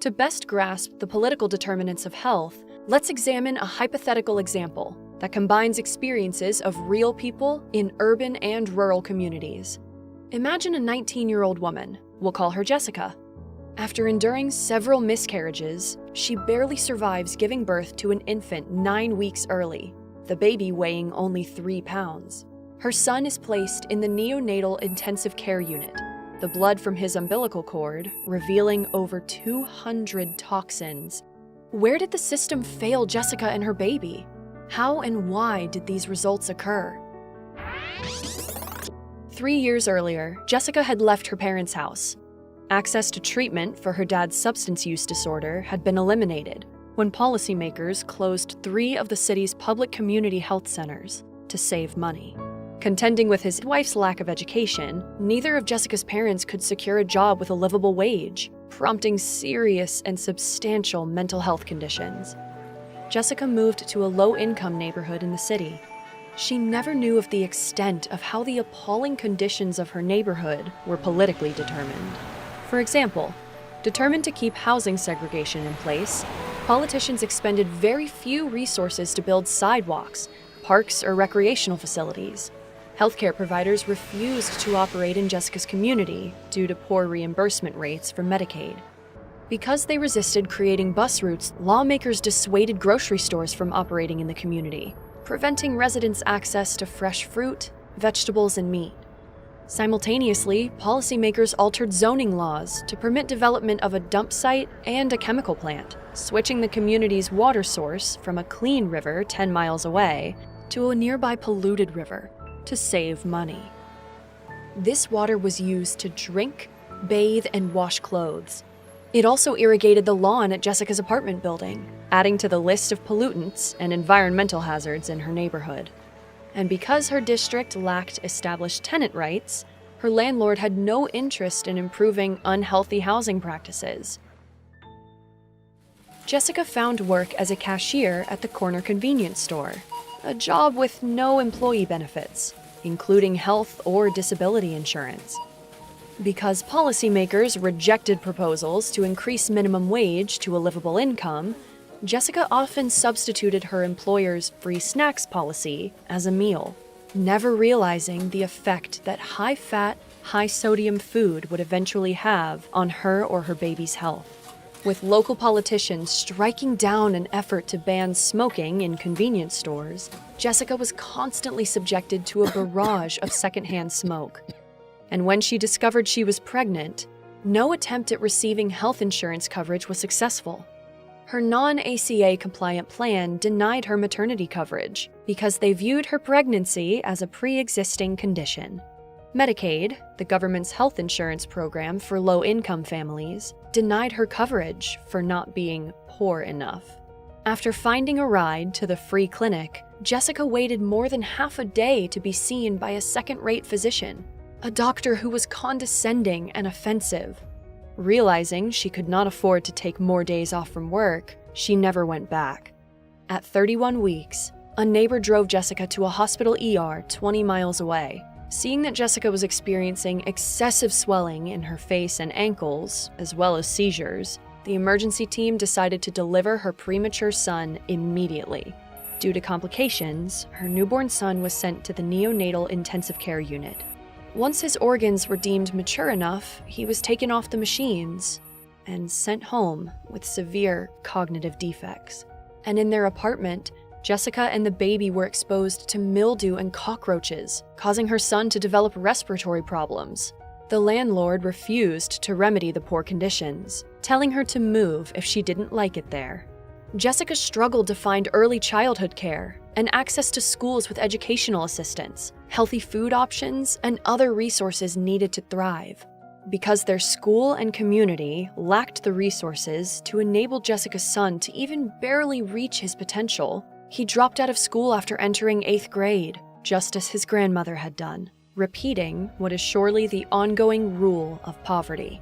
To best grasp the political determinants of health, let's examine a hypothetical example that combines experiences of real people in urban and rural communities. Imagine a 19-year-old woman, we'll call her Jessica. After enduring several miscarriages, she barely survives giving birth to an infant 9 weeks early, the baby weighing only 3 pounds. Her son is placed in the neonatal intensive care unit, the blood from his umbilical cord revealing over 200 toxins. Where did the system fail Jessica and her baby? How and why did these results occur? 3 years earlier, Jessica had left her parents' house. Access to treatment for her dad's substance use disorder had been eliminated when policymakers closed 3 of the city's public community health centers to save money. Contending with his wife's lack of education, neither of Jessica's parents could secure a job with a livable wage, prompting serious and substantial mental health conditions. Jessica moved to a low-income neighborhood in the city. She never knew of the extent of how the appalling conditions of her neighborhood were politically determined. For example, determined to keep housing segregation in place, politicians expended very few resources to build sidewalks, parks, or recreational facilities. Healthcare providers refused to operate in Jessica's community due to poor reimbursement rates for Medicaid. Because they resisted creating bus routes, lawmakers dissuaded grocery stores from operating in the community, preventing residents' access to fresh fruit, vegetables, and meat. Simultaneously, policymakers altered zoning laws to permit development of a dump site and a chemical plant, switching the community's water source from a clean river 10 miles away to a nearby polluted river to save money. This water was used to drink, bathe, and wash clothes. It also irrigated the lawn at Jessica's apartment building, adding to the list of pollutants and environmental hazards in her neighborhood. And because her district lacked established tenant rights, her landlord had no interest in improving unhealthy housing practices. Jessica found work as a cashier at the corner convenience store, a job with no employee benefits, including health or disability insurance. Because policymakers rejected proposals to increase minimum wage to a livable income, Jessica often substituted her employer's free snacks policy as a meal, never realizing the effect that high-fat, high-sodium food would eventually have on her or her baby's health. With local politicians striking down an effort to ban smoking in convenience stores, Jessica was constantly subjected to a barrage of secondhand smoke. And when she discovered she was pregnant, no attempt at receiving health insurance coverage was successful. Her non-ACA compliant plan denied her maternity coverage because they viewed her pregnancy as a pre-existing condition. Medicaid, the government's health insurance program for low-income families, denied her coverage for not being poor enough. After finding a ride to the free clinic, Jessica waited more than half a day to be seen by a second-rate physician, a doctor who was condescending and offensive. Realizing she could not afford to take more days off from work, she never went back. At 31 weeks, a neighbor drove Jessica to a hospital ER 20 miles away. Seeing that Jessica was experiencing excessive swelling in her face and ankles, as well as seizures, the emergency team decided to deliver her premature son immediately. Due to complications, her newborn son was sent to the neonatal intensive care unit. Once his organs were deemed mature enough, he was taken off the machines and sent home with severe cognitive defects. And in their apartment, Jessica and the baby were exposed to mildew and cockroaches, causing her son to develop respiratory problems. The landlord refused to remedy the poor conditions, telling her to move if she didn't like it there. Jessica struggled to find early childhood care and access to schools with educational assistance, healthy food options, and other resources needed to thrive. Because their school and community lacked the resources to enable Jessica's son to even barely reach his potential, he dropped out of school after entering 8th grade, just as his grandmother had done, repeating what is surely the ongoing rule of poverty.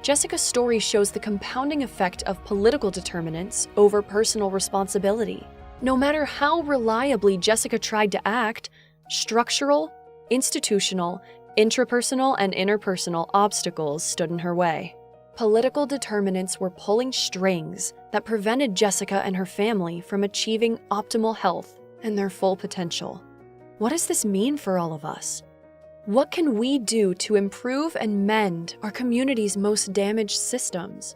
Jessica's story shows the compounding effect of political determinants over personal responsibility. No matter how reliably Jessica tried to act, structural, institutional, intrapersonal, and interpersonal obstacles stood in her way. Political determinants were pulling strings that prevented Jessica and her family from achieving optimal health and their full potential. What does this mean for all of us? What can we do to improve and mend our community's most damaged systems?